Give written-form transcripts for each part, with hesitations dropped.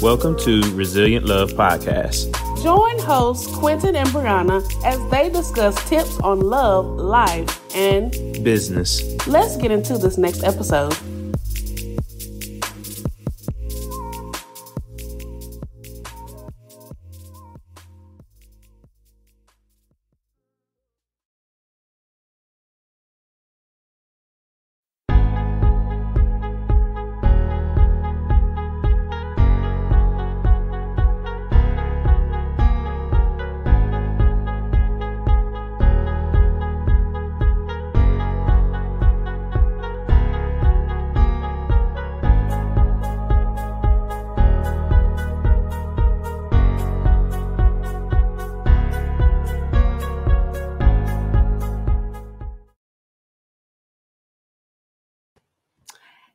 Welcome to Resilient Love Podcast. Join hosts Quentin and Brianna as they discuss tips on love, life, and business. Let's get into this next episode.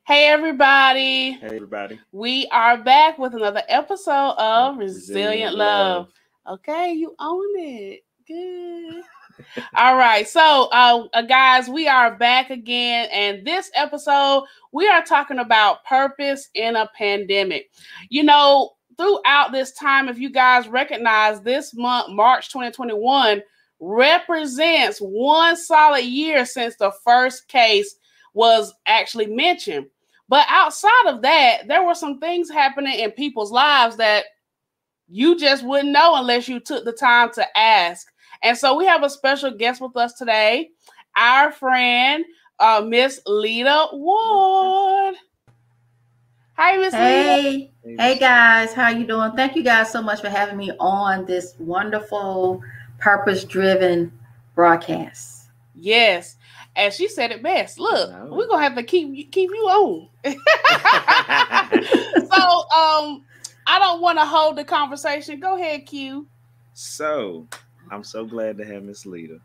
Hey everybody. Hey everybody. We are back with another episode of Resilient Love. Okay, you own it. Good. All right. So, guys, we are back again. And this episode, we are talking about purpose in a pandemic. You know, throughout this time, if you guys recognize this month, March 2021, represents one solid year since the first case was actually mentioned. But outside of that, there were some things happening in people's lives that you just wouldn't know unless you took the time to ask. And so we have a special guest with us today, our friend, Miss Lita Ward. Hi, Miss Lita. Hey guys, how you doing? Thank you guys so much for having me on this wonderful, purpose-driven broadcast. Yes. And she said it best. Look, we're going to have to keep you on. So, I don't want to hold the conversation. Go ahead, Q. So, I'm so glad to have Miss Lita.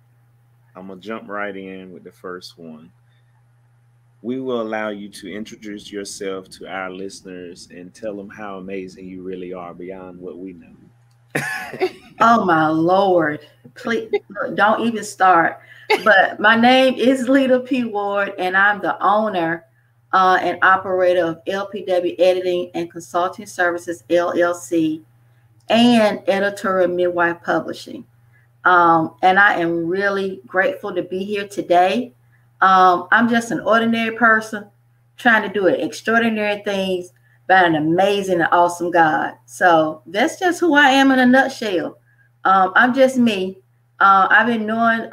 I'm going to jump right in with the first one. We will allow you to introduce yourself to our listeners and tell them how amazing you really are beyond what we know. Oh, my Lord. Please, don't even start. But my name is Lita P. Ward, and I'm the owner and operator of LPW Editing and Consulting Services, LLC, and editor of Midwife Publishing. And I am really grateful to be here today. I'm just an ordinary person trying to do extraordinary things by an amazing and awesome God. So that's just who I am in a nutshell. I'm just me. I've been knowing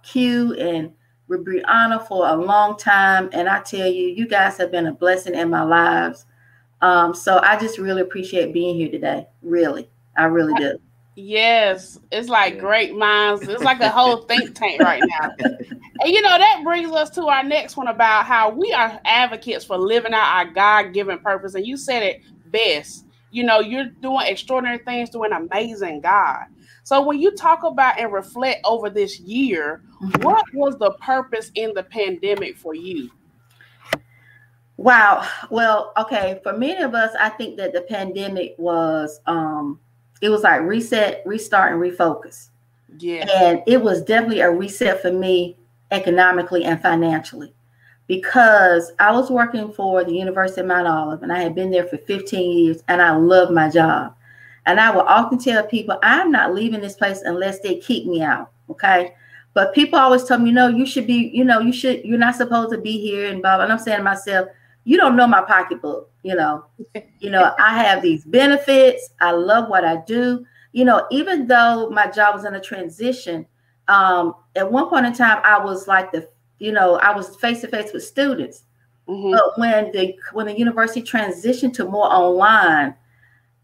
Q and Brianna for a long time, and I tell you, you guys have been a blessing in my lives. So I just really appreciate being here today. Really, I really do. Yes, it's like great minds. It's like a whole think tank right now. And you know, that brings us to our next one about how we are advocates for living out our God-given purpose. And you said it best. You know, you're doing extraordinary things to an amazing God. So when you talk about and reflect over this year, what was the purpose in the pandemic for you? Wow. Well, okay. For many of us, I think that the pandemic was, it was like reset, restart, and refocus. Yeah. And it was definitely a reset for me economically and financially, because I was working for the University of Mount Olive, and I had been there for 15 years, and I loved my job. And I will often tell people, I'm not leaving this place unless they kick me out. Okay. But people always tell me, you should be, you're not supposed to be here and blah, blah. And I'm saying to myself, you don't know my pocketbook. I have these benefits. I love what I do. Even though my job was in a transition, at one point in time, I was like I was face to face with students. Mm-hmm. But when the university transitioned to more online,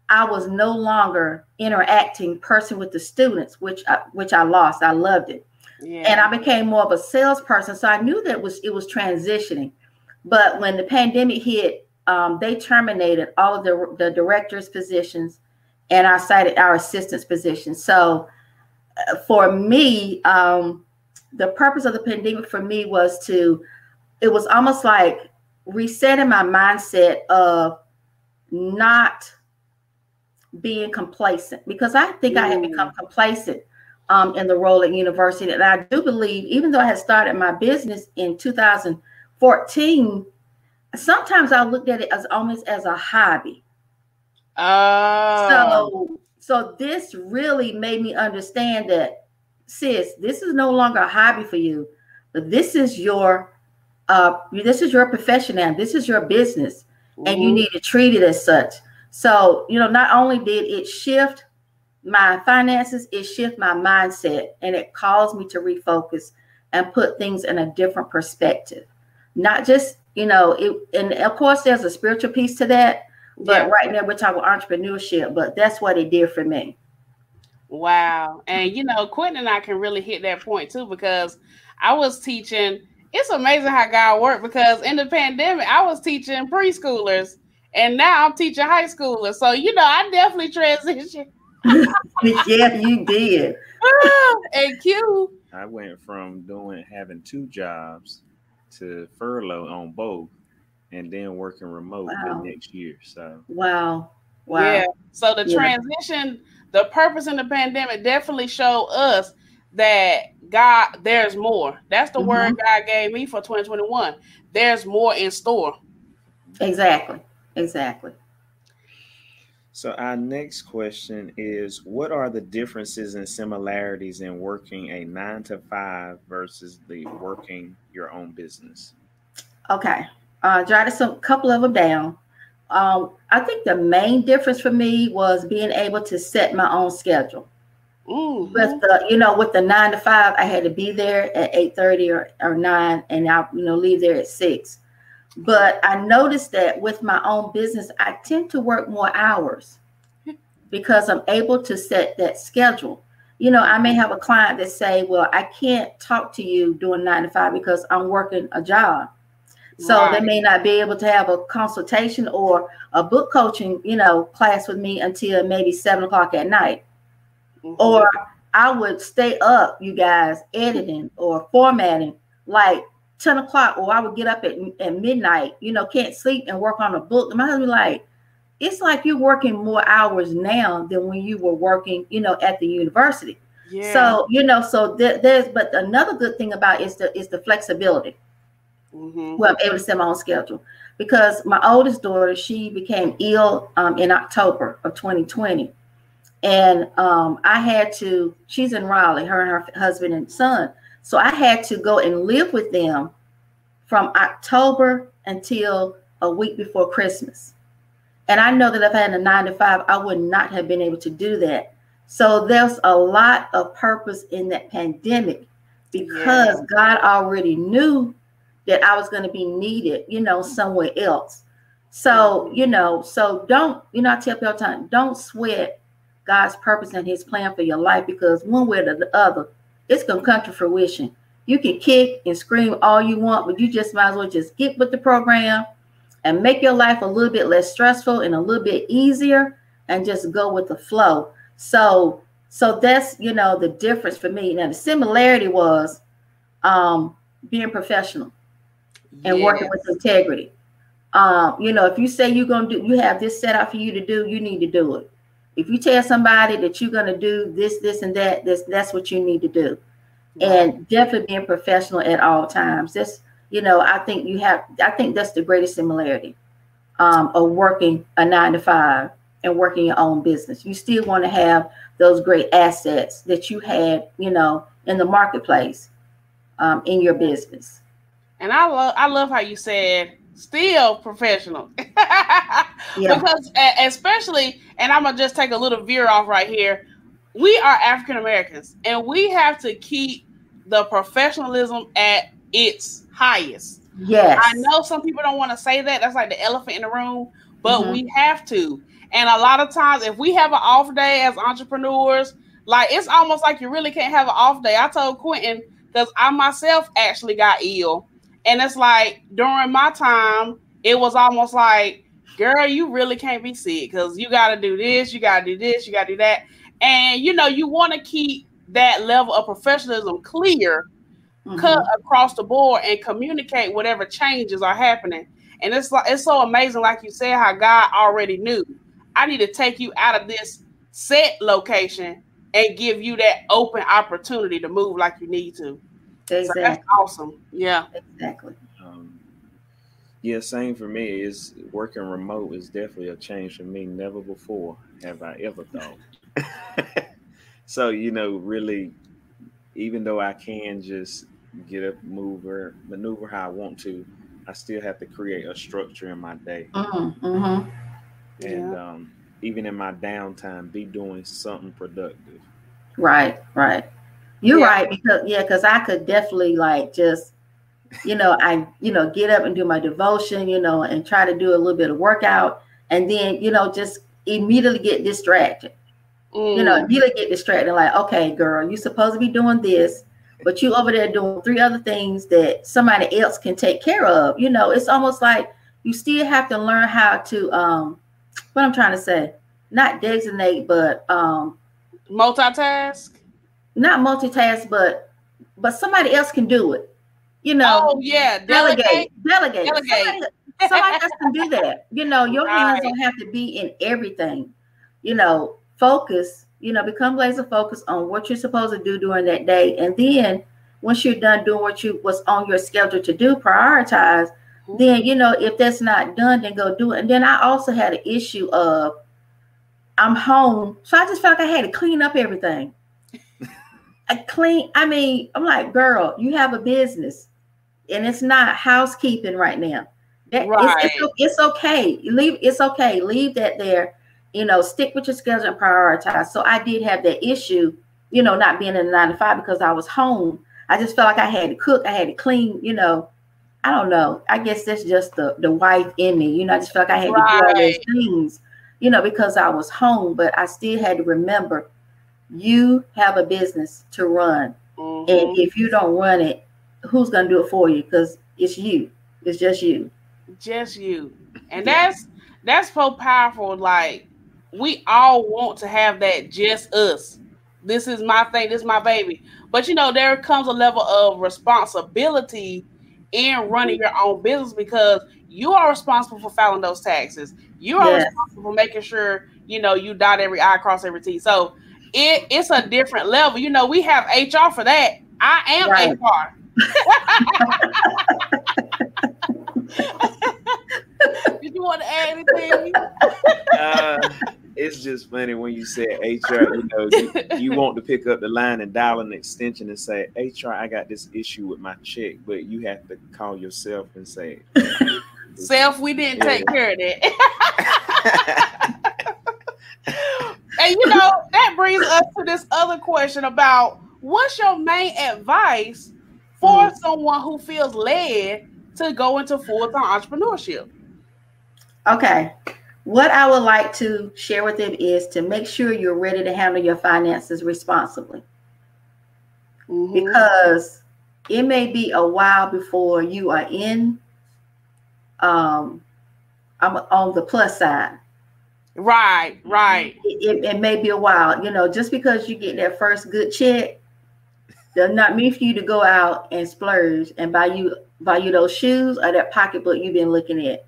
I was no longer interacting person with the students, which I lost. I loved it. Yeah. And I became more of a salesperson. So I knew that it was transitioning. But when the pandemic hit, they terminated all of the director's positions, and I cited our assistant's position. So for me, the purpose of the pandemic for me was it was almost like resetting my mindset of not being complacent, because I think I had become complacent in the role at university. And I do believe, even though I had started my business in 2014, sometimes I looked at it as almost as a hobby. Oh. So this really made me understand that, sis, this is no longer a hobby for you, but this is your profession now. This is your business, and you need to treat it as such. So, not only did it shift my finances, it shifted my mindset, and it caused me to refocus and put things in a different perspective. Not just, and of course there's a spiritual piece to that, but right now we're talking entrepreneurship, but that's what it did for me. Wow. And Quentin and I can really hit that point too, because I was teaching. It's amazing how God worked, because in the pandemic I was teaching preschoolers, and now I'm teaching high schoolers. So I definitely transitioned. Yeah, you did. And Q, I went from having 2 jobs to furlough on both, and then working remote the next year. So wow. Yeah. So the transition, the purpose in the pandemic definitely showed us that God, there's more. That's the word God gave me for 2021. There's more in store. Exactly. So our next question is, what are the differences and similarities in working a 9 to 5 versus the working your own business? Okay. Jotted a couple of them down. I think the main difference for me was being able to set my own schedule. With the 9 to 5, I had to be there at 8:30 or 9, and I leave there at 6. But I noticed that with my own business, I tend to work more hours because I'm able to set that schedule. I may have a client that say, well, I can't talk to you doing 9 to 5 because I'm working a job. So they may not be able to have a consultation or a book coaching, class with me until maybe 7 o'clock at night. Or I would stay up, you guys, editing or formatting like 10 o'clock, or I would get up at midnight, can't sleep and work on a book. And my husband like, it's like you're working more hours now than when you were working, at the university. Yeah. So, there's, but another good thing about it is the flexibility. Where I'm able to set my own schedule, because my oldest daughter, she became ill in October of 2020. And I had to, she's in Raleigh, her and her husband and son. So I had to go and live with them from October until a week before Christmas. And I know that if I had a 9 to 5, I would not have been able to do that. So there's a lot of purpose in that pandemic, because God already knew that I was going to be needed, somewhere else. So, so don't, I tell people all the time, don't sweat God's purpose and his plan for your life, because one way or the other, it's going to come to fruition. You can kick and scream all you want, but you just might as well just get with the program and make your life a little bit less stressful and a little bit easier, and just go with the flow. So that's, the difference for me. Now, the similarity was being professional and working with integrity. If you say you have this set out for you to do, you need to do it. If you tell somebody that you're going to do this, and that, that's what you need to do. And definitely being professional at all times. That's, I think that's the greatest similarity of working a 9 to 5 and working your own business. You still want to have those great assets that you had, in the marketplace, in your business. And I love how you said still professional. Because especially, and I'm gonna just take a little veer off right here, we are African Americans, and we have to keep the professionalism at its highest. Yes. I know some people don't want to say that. That's like the elephant in the room, but we have to. And a lot of times, if we have an off day as entrepreneurs, like, it's almost like you really can't have an off day. I told Quentin, because I myself actually got ill. And it's like, during my time, it was almost like, girl, you really can't be sick, because you got to do this, you got to do this, you got to do that. And, you want to keep that level of professionalism clear, cut across the board, and communicate whatever changes are happening. And it's so amazing, like you said, how God already knew. I need to take you out of this set location and give you that open opportunity to move like you need to. Exactly. So that's awesome. Yeah. Exactly. Yeah, same for me. Is working remote is definitely a change for me. Never before have I ever thought. So, really, even though I can just get up, maneuver how I want to, I still have to create a structure in my day. Mm-hmm. And Yeah. even in my downtime, be doing something productive. Right, right. You're Yeah. right because I could definitely like just I get up and do my devotion, and try to do a little bit of workout, and then just immediately get distracted. Mm. Immediately get distracted. Like, okay, girl, you're supposed to be doing this, but you over there doing three other things that somebody else can take care of. It's almost like you still have to learn how to what I'm trying to say, not designate, but Multitask. not multitask, but somebody else can do it. Oh yeah, delegate. Delegate. Delegate. Somebody else can do that. Your hands Right. don't have to be in everything. Focus. Become laser focused on what you're supposed to do during that day, and then once you're done doing what's on your schedule to do, prioritize. Then if that's not done, then go do it. And then I also had an issue of I'm home, so I just felt like I had to clean up everything. I'm like, girl, you have a business, and it's not housekeeping right now. That Right. it's okay. It's okay. Leave that there. Stick with your schedule and prioritize. So I did have that issue, not being in a 9 to 5 because I was home. I just felt like I had to cook. I had to clean. I don't know. I guess that's just the wife in me. I just felt like I had to do all those things, because I was home. But I still had to remember, you have a business to run, and if you don't run it, who's gonna do it for you? Because it's you. It's just you. Just you. And that's so powerful. Like, we all want to have that just us. This is my thing, this is my baby. But there comes a level of responsibility in running your own business, because you are responsible for filing those taxes. You are responsible for making sure, you dot every I, cross every T. So it's a different level. We have HR for that. I am HR. Did you want to add anything? It's just funny when you said HR, you want to pick up the line and dial an extension and say, HR, I got this issue with my check, but you have to call yourself and say, Self, we didn't take care of that. And that brings us to this other question about, what's your main advice for someone who feels led to go into full-time entrepreneurship? Okay. What I would like to share with them is to make sure you're ready to handle your finances responsibly. Because it may be a while before you are in I'm on the plus side. Right. It may be a while. Just because you get that first good check does not mean for you to go out and splurge and buy you those shoes or that pocketbook you've been looking at.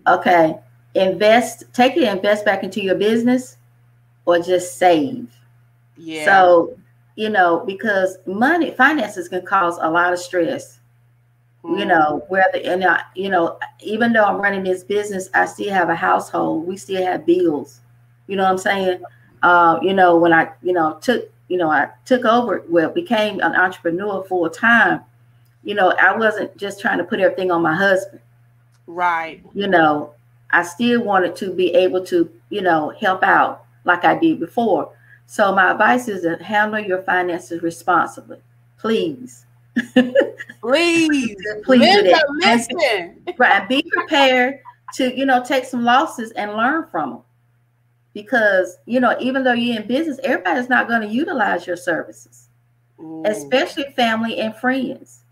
Okay. Invest back into your business, or just save. Yeah. So, because finances can cause a lot of stress. Even though I'm running this business, I still have a household. We still have bills. You know what I'm saying? When I took over, became an entrepreneur full time, I wasn't just trying to put everything on my husband. Right. I still wanted to be able to, help out like I did before. So my advice is to handle your finances responsibly. Please. Please do that. Listen. And be prepared to, take some losses and learn from them. Because, even though you're in business, everybody's not going to utilize your services, especially family and friends.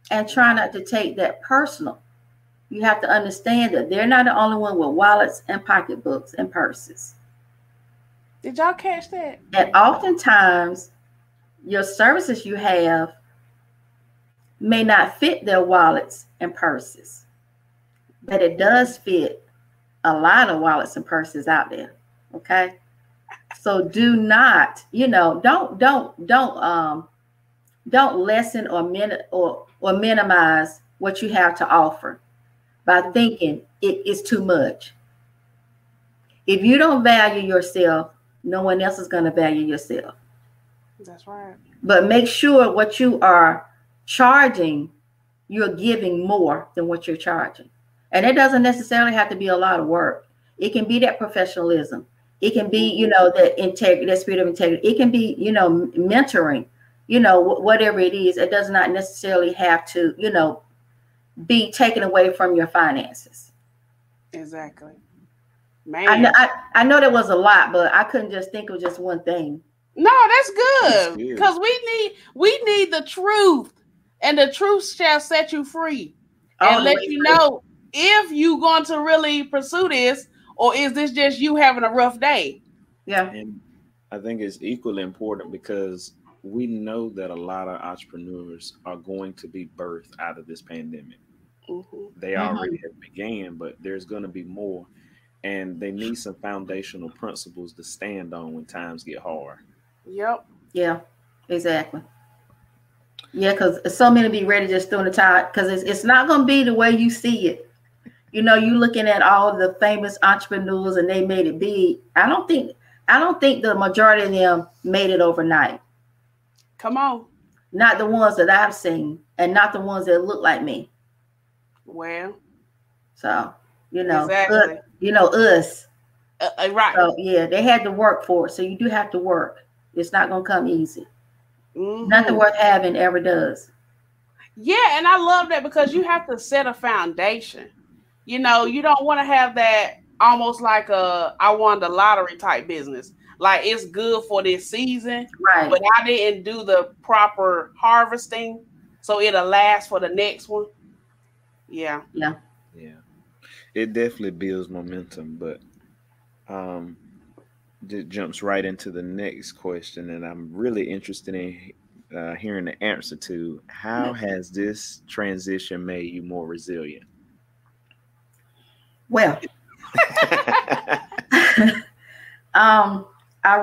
And try not to take that personal. You have to understand that they're not the only one with wallets and pocketbooks and purses. Did y'all catch that? And oftentimes, your services you have may not fit their wallets and purses, but it does fit a lot of wallets and purses out there. Okay, so do not, don't lessen or minimize what you have to offer. by thinking it is too much. If you don't value yourself, no one else is going to value yourself. That's right. But make sure what you are charging, you're giving more than what you're charging. And it doesn't necessarily have to be a lot of work. It can be that professionalism. It can be, that integrity, that spirit of integrity. It can be, mentoring, whatever it is. It does not necessarily have to, be taken away from your finances. Exactly. Man. I know there was a lot, but I couldn't just think of just one thing. No, that's good. Because we need the truth, and the truth shall set you free and let you know if you're going to really pursue this, or is this just you having a rough day? Yeah. And I think it's equally important because we know that a lot of entrepreneurs are going to be birthed out of this pandemic. Mm-hmm. They already have began, but there's going to be more. And they need some foundational principles to stand on when times get hard. Yep. Yeah, exactly. Yeah, because so many be ready to just throw in the towel because it's not going to be the way you see it. You looking at all the famous entrepreneurs and they made it big. I don't think the majority of them made it overnight. Come on. Not the ones that I've seen, and not the ones that look like me. Well. So, exactly. Us. Right. So, yeah, they had to work for it. So you do have to work. It's not going to come easy. Mm-hmm. Nothing worth having ever does. Yeah, and I love that because you have to set a foundation. You don't want to have that almost like I won the lottery type business. Like it's good for this season, right? But I didn't do the proper harvesting, so it'll last for the next one. Yeah. It definitely builds momentum, but it jumps right into the next question, and I'm really interested in hearing the answer to how has this transition made you more resilient? Well, I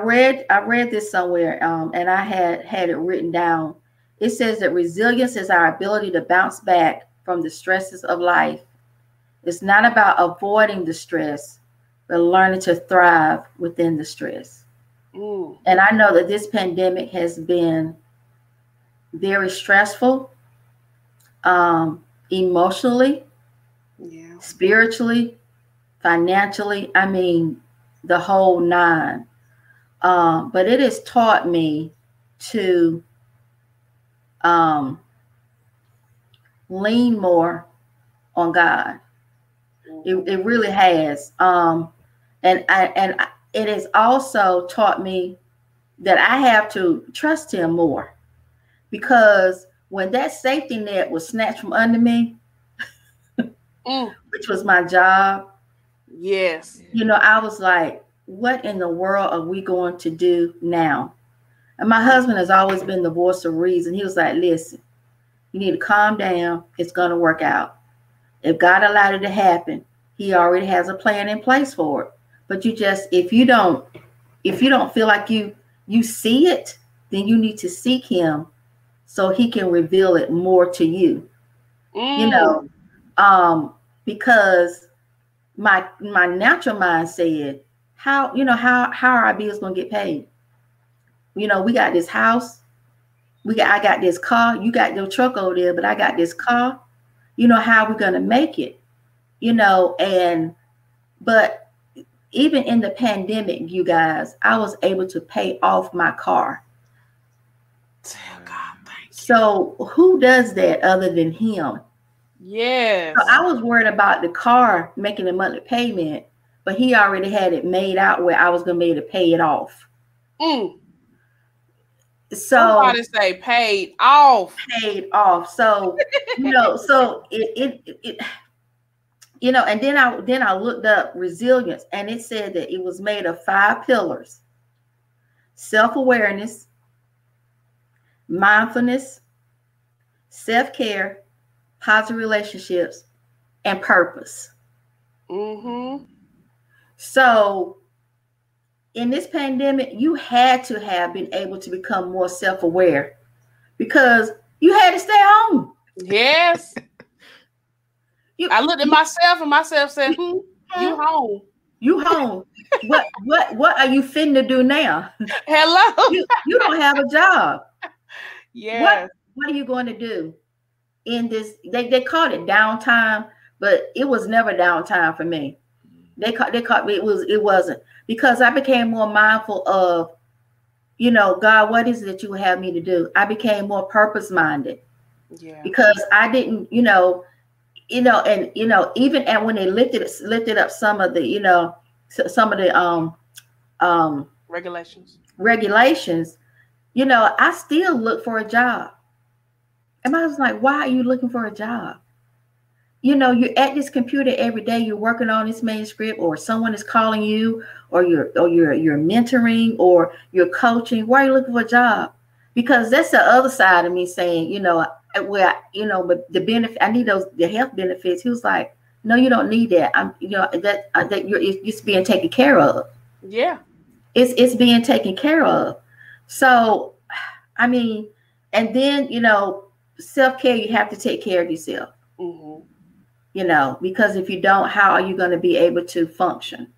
read this somewhere, and I had it written down. It says that resilience is our ability to bounce back from the stresses of life. It's not about avoiding the stress, but learning to thrive within the stress. Ooh. And I know that this pandemic has been very stressful, emotionally, spiritually, financially. I mean, the whole nine. But it has taught me to lean more on God. It really has. And it has also taught me that I have to trust him more, because when that safety net was snatched from under me, which was my job. Yes. I was like, what in the world are we going to do now? And my husband has always been the voice of reason. He was like, listen, you need to calm down. It's going to work out. If God allowed it to happen, he already has a plan in place for it. But if you don't feel like you see it, then you need to seek him so he can reveal it more to you. Because my natural mind said, how are our bills going to get paid? We got this house. I got this car. You got your truck over there, but I got this car. How are we going to make it? But even in the pandemic, you guys, I was able to pay off my car. Tell God, thank you. So who does that other than him? Yes. So I was worried about the car making the monthly payment, but he already had it made out where I was going to be able to pay it off. So somebody say paid off. Paid off. So so it and then I looked up resilience, and it said that it was made of 5 pillars: self-awareness, mindfulness, self-care, positive relationships, and purpose. So in this pandemic, you had to have been able to become more self-aware because you had to stay home. Yes. I looked at myself and myself said, you home. You home. What are you finna do now? Hello. You don't have a job. Yeah. What are you going to do in this? They called it downtime, but it was never downtime for me. They called it wasn't, because I became more mindful of, God, what is it that you would have me to do? I became more purpose minded. Yeah. Because I didn't, and even at when they lifted up some of the, regulations, I still look for a job. And I was like, why are you looking for a job? You're at this computer every day, you're working on this manuscript, or someone is calling you, or you're mentoring, or you're coaching. Why are you looking for a job? Because that's the other side of me saying, but the benefit, I need the health benefits. He was like, no, you don't need that. It's being taken care of. Yeah. It's being taken care of. So, I mean, and then, self-care, you have to take care of yourself. Mm-hmm. Because if you don't, how are you going to be able to function?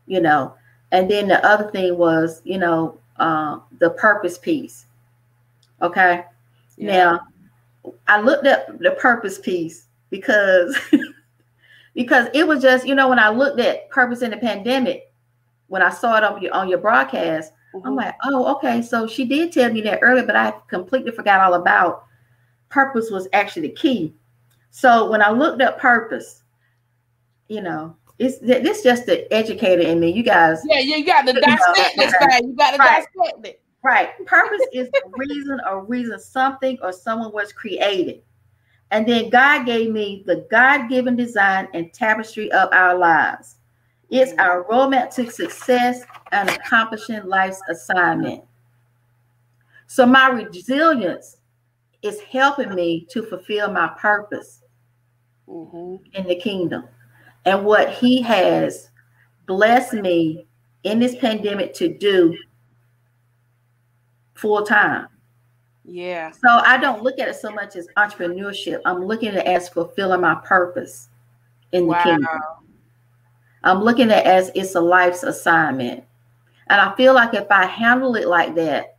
And then the other thing was, the purpose piece. Okay. Yeah. Now, I looked up the purpose piece because it was just, when I looked at purpose in the pandemic, when I saw it on your broadcast, mm-hmm. I'm like, oh, okay. So she did tell me that earlier, but I completely forgot all about purpose was actually the key. So when I looked up purpose, it's just the educator in me. You guys. Yeah, you got to dissect this thing. You got to dissect it. Right. Purpose is the reason something or someone was created. And then God gave me the God-given design and tapestry of our lives. It's our roadmap to success and accomplishing life's assignment. So my resilience is helping me to fulfill my purpose in the kingdom. And what he has blessed me in this pandemic to do full time. Yeah. So I don't look at it so much as entrepreneurship. I'm looking at it as fulfilling my purpose in the kingdom. I'm looking at it as it's a life's assignment. And I feel like if I handle it like that,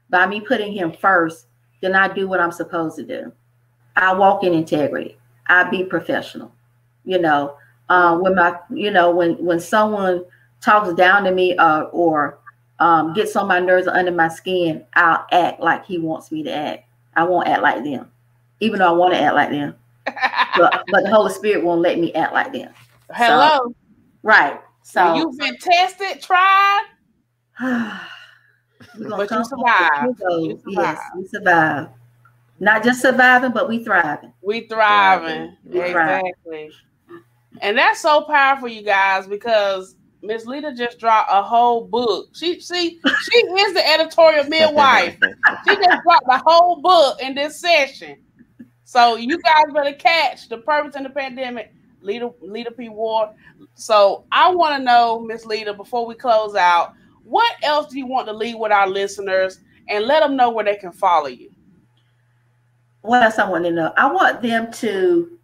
by me putting him first, then I do what I'm supposed to do. I walk in integrity. I be professional. When someone talks down to me or gets on my nerves or under my skin, I'll act like he wants me to act. I won't act like them, even though I want to act like them. but the Holy Spirit won't let me act like them. Hello. So, right. So you've been tested, tried, but you survived. Yes, we survived. Not just surviving, but we thriving. We thriving. Exactly. And that's so powerful, you guys, because Miss Lita just dropped a whole book. She is the editorial midwife. She just dropped the whole book in this session. So you guys better catch The Purpose in the Pandemic, Lita P. Ward. So I want to know, Miss Lita, before we close out, what else do you want to leave with our listeners and let them know where they can follow you? What else I want to know? I want them to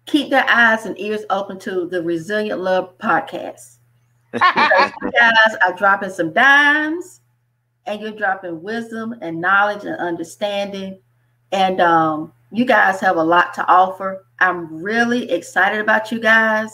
keep their eyes and ears open to the Resilient Love podcast. Because you guys are dropping some dimes, and you're dropping wisdom and knowledge and understanding. And you guys have a lot to offer. I'm really excited about you guys.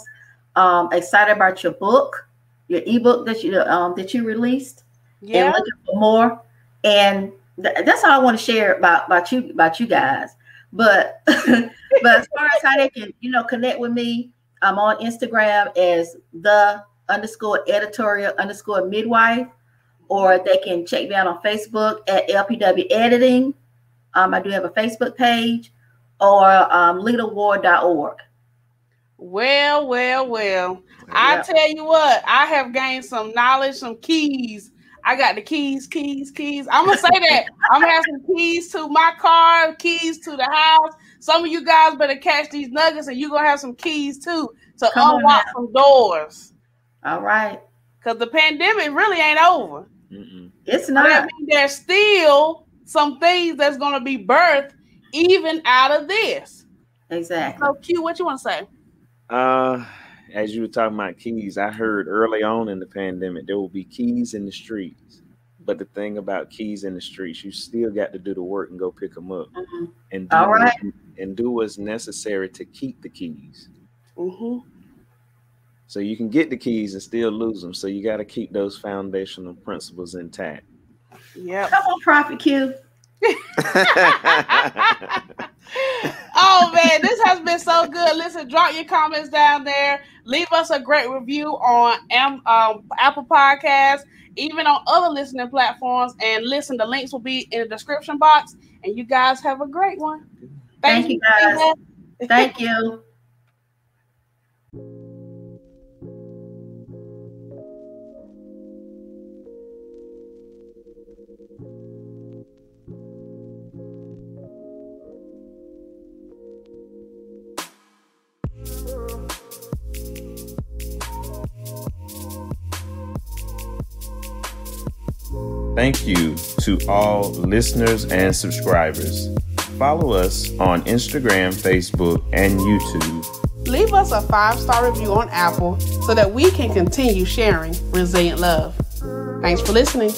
Excited about your book, your ebook that you released. Yeah. And looking for more. And that's all I want to share about you guys. But as far as how they can, connect with me, I'm on Instagram as _editorial_midwife, or they can check me out on Facebook at LPW Editing. I do have a Facebook page, or litaward.org. Well. I tell you what, I have gained some knowledge, some keys. I got the keys. I'm going to say that. I'm going to have some keys to my car, keys to the house. Some of you guys better catch these nuggets, and you're going to have some keys too to unlock some doors. All right. Because the pandemic really ain't over. Mm-mm. It's not. That means there's still some things that's going to be birthed even out of this. Exactly. So, Q, what you want to say? As you were talking about keys, I heard early on in the pandemic there will be keys in the streets. But the thing about keys in the streets, you still got to do the work and go pick them up, Mm-hmm. and All right. do what's necessary to keep the keys. Mm-hmm. So you can get the keys and still lose them. So you got to keep those foundational principles intact. Yep. Come on, Prophet Q. Oh man, this has been so good. Listen, drop your comments down there. Leave us a great review on Apple Podcasts, even on other listening platforms. And listen, the links will be in the description box. And you guys have a great one. Thank you, guys. Thank you. Thank you to all listeners and subscribers. Follow us on Instagram, Facebook, and YouTube. Leave us a 5-star review on Apple so that we can continue sharing resilient love. Thanks for listening.